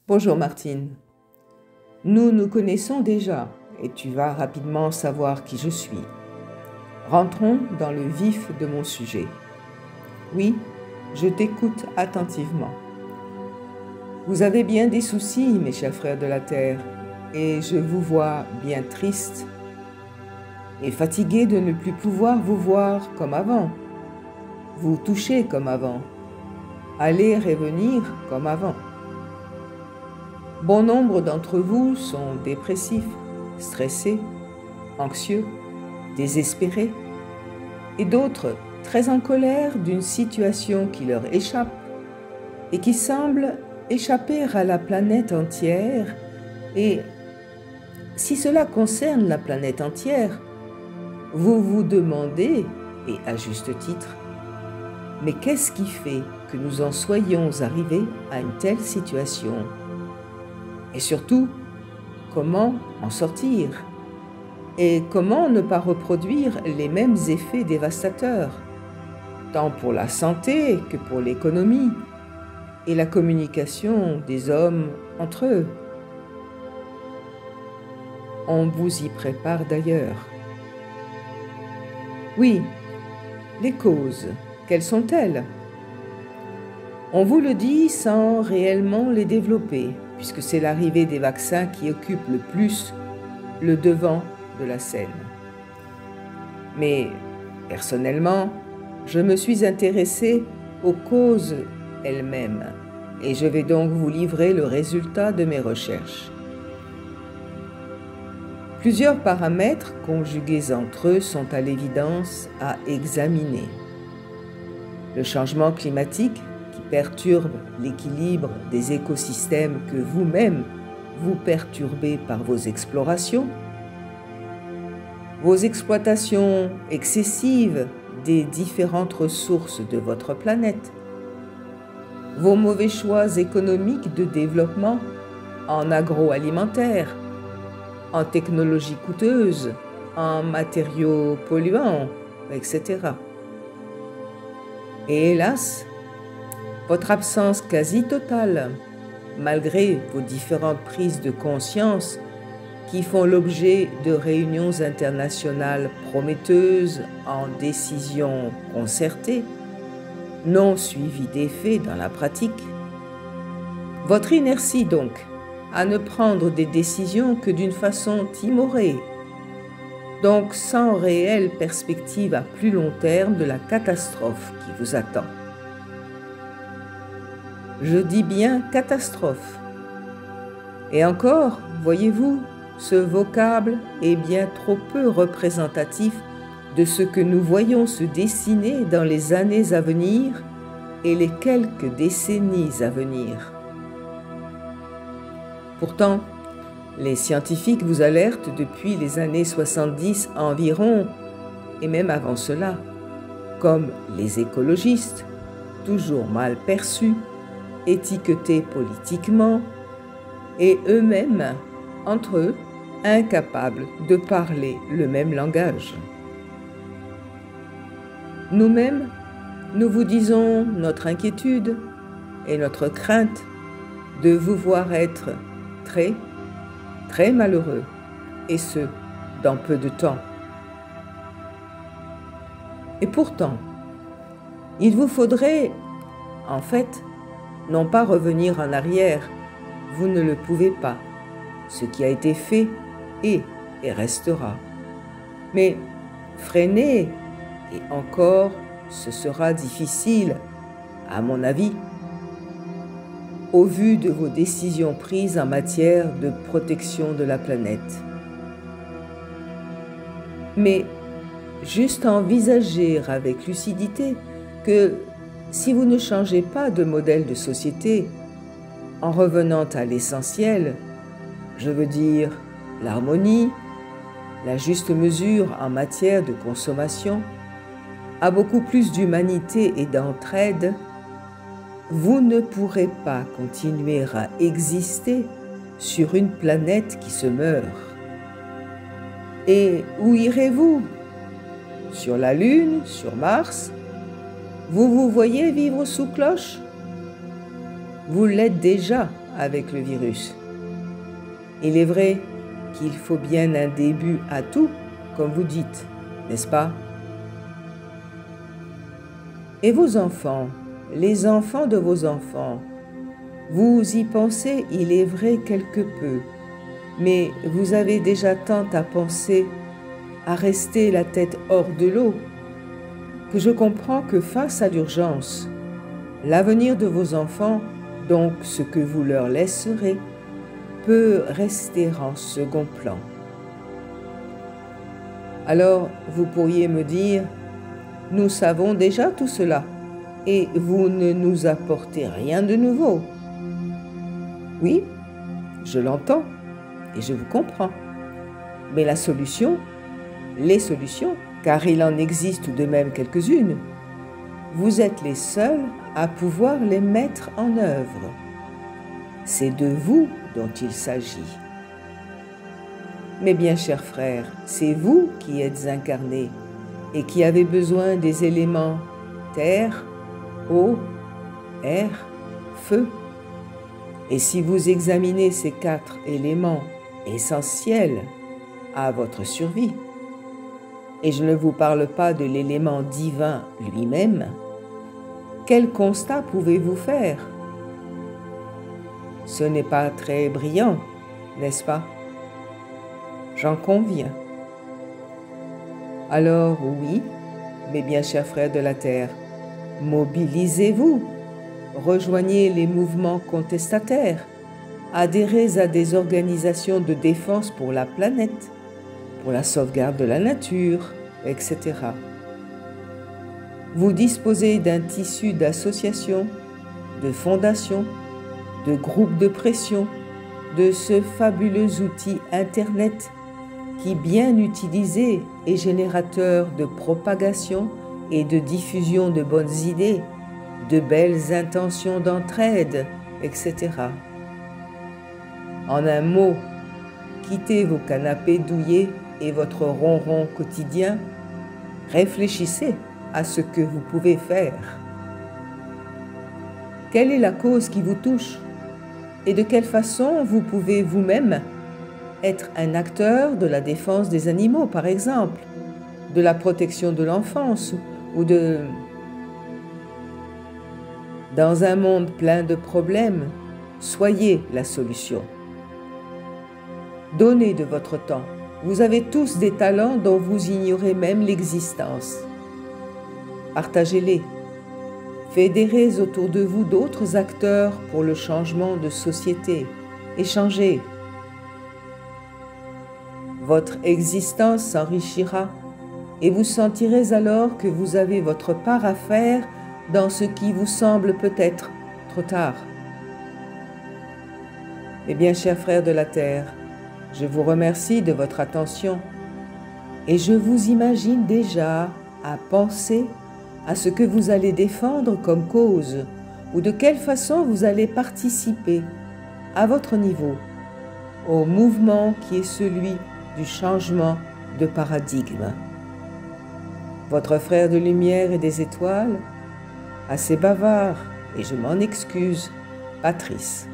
Bonjour Martine. Nous nous connaissons déjà et tu vas rapidement savoir qui je suis. Rentrons dans le vif de mon sujet. Oui, je t'écoute attentivement. Vous avez bien des soucis, mes chers frères de la terre, et je vous vois bien tristes et fatigués de ne plus pouvoir vous voir comme avant, vous toucher comme avant, aller et venir comme avant. Bon nombre d'entre vous sont dépressifs, stressés, anxieux, désespérés, et d'autres très en colère d'une situation qui leur échappe et qui semble échapper à la planète entière. Et si cela concerne la planète entière, vous vous demandez, et à juste titre, mais qu'est-ce qui fait que nous en soyons arrivés à une telle situation ? Et surtout, comment en sortir? Et comment ne pas reproduire les mêmes effets dévastateurs, tant pour la santé que pour l'économie et la communication des hommes entre eux? On vous y prépare d'ailleurs. Oui, les causes, quelles sont-elles? On vous le dit sans réellement les développer, puisque c'est l'arrivée des vaccins qui occupe le plus le devant de la scène. Mais personnellement, je me suis intéressée aux causes elles-mêmes, et je vais donc vous livrer le résultat de mes recherches. Plusieurs paramètres conjugués entre eux sont à l'évidence à examiner. Le changement climatique qui perturbe l'équilibre des écosystèmes que vous-même vous perturbez par vos explorations, vos exploitations excessives des différentes ressources de votre planète, vos mauvais choix économiques de développement en agroalimentaire, en technologies coûteuses, en matériaux polluants, etc. Et hélas, votre absence quasi totale, malgré vos différentes prises de conscience qui font l'objet de réunions internationales prometteuses en décisions concertées, non suivies d'effets dans la pratique. Votre inertie donc, à ne prendre des décisions que d'une façon timorée, donc sans réelle perspective à plus long terme de la catastrophe qui vous attend. Je dis bien catastrophe. Et encore, voyez-vous, ce vocable est bien trop peu représentatif de ce que nous voyons se dessiner dans les années à venir et les quelques décennies à venir. Pourtant, les scientifiques vous alertent depuis les années 70 environ, et même avant cela, comme les écologistes, toujours mal perçus, étiquetés politiquement, et eux-mêmes, entre eux, incapables de parler le même langage. Nous-mêmes, nous vous disons notre inquiétude et notre crainte de vous voir être très malheureux, et ce, dans peu de temps. Et pourtant, il vous faudrait, en fait, non pas revenir en arrière, vous ne le pouvez pas, ce qui a été fait est et restera. Mais freiner, et encore, ce sera difficile, à mon avis, au vu de vos décisions prises en matière de protection de la planète. Mais juste envisager avec lucidité que si vous ne changez pas de modèle de société, en revenant à l'essentiel, je veux dire l'harmonie, la juste mesure en matière de consommation, à beaucoup plus d'humanité et d'entraide, vous ne pourrez pas continuer à exister sur une planète qui se meurt. Et où irez-vous? Sur la Lune, sur Mars? Vous vous voyez vivre sous cloche? Vous l'êtes déjà avec le virus. Il est vrai qu'il faut bien un début à tout, comme vous dites, n'est-ce pas? Et vos enfants, les enfants de vos enfants, vous y pensez, il est vrai, quelque peu, mais vous avez déjà tant à penser, à rester la tête hors de l'eau, que je comprends que face à l'urgence, l'avenir de vos enfants, donc ce que vous leur laisserez, peut rester en second plan. Alors, vous pourriez me dire, nous savons déjà tout cela, et vous ne nous apportez rien de nouveau. Oui, je l'entends, et je vous comprends. Mais la solution, les solutions, car il en existe tout de même quelques-unes, vous êtes les seuls à pouvoir les mettre en œuvre. C'est de vous dont il s'agit. Mes bien chers frères, c'est vous qui êtes incarnés et qui avez besoin des éléments terre, eau, air, feu. Et si vous examinez ces 4 éléments essentiels à votre survie, et je ne vous parle pas de l'élément divin lui-même, quel constat pouvez-vous faire? Ce n'est pas très brillant, n'est-ce pas? J'en conviens. Alors oui, mes bien chers frères de la Terre, mobilisez-vous, rejoignez les mouvements contestataires, adhérez à des organisations de défense pour la planète, pour la sauvegarde de la nature, etc. Vous disposez d'un tissu d'associations, de fondations, de groupes de pression, de ce fabuleux outil Internet qui, bien utilisé, est générateur de propagation et de diffusion de bonnes idées, de belles intentions d'entraide, etc. En un mot, quittez vos canapés douillés et votre ronron quotidien, réfléchissez à ce que vous pouvez faire. Quelle est la cause qui vous touche? Et de quelle façon vous pouvez vous-même être un acteur de la défense des animaux, par exemple, de la protection de l'enfance ou de... Dans un monde plein de problèmes, soyez la solution. Donnez de votre temps. Vous avez tous des talents dont vous ignorez même l'existence. Partagez-les. Fédérez autour de vous d'autres acteurs pour le changement de société. Échangez. Votre existence s'enrichira et vous sentirez alors que vous avez votre part à faire dans ce qui vous semble peut-être trop tard. Mes bien chers frères de la Terre, je vous remercie de votre attention et je vous imagine déjà à penser à ce que vous allez défendre comme cause ou de quelle façon vous allez participer à votre niveau au mouvement qui est celui du changement de paradigme. Votre frère de lumière et des étoiles, assez bavard, et je m'en excuse, Patrice.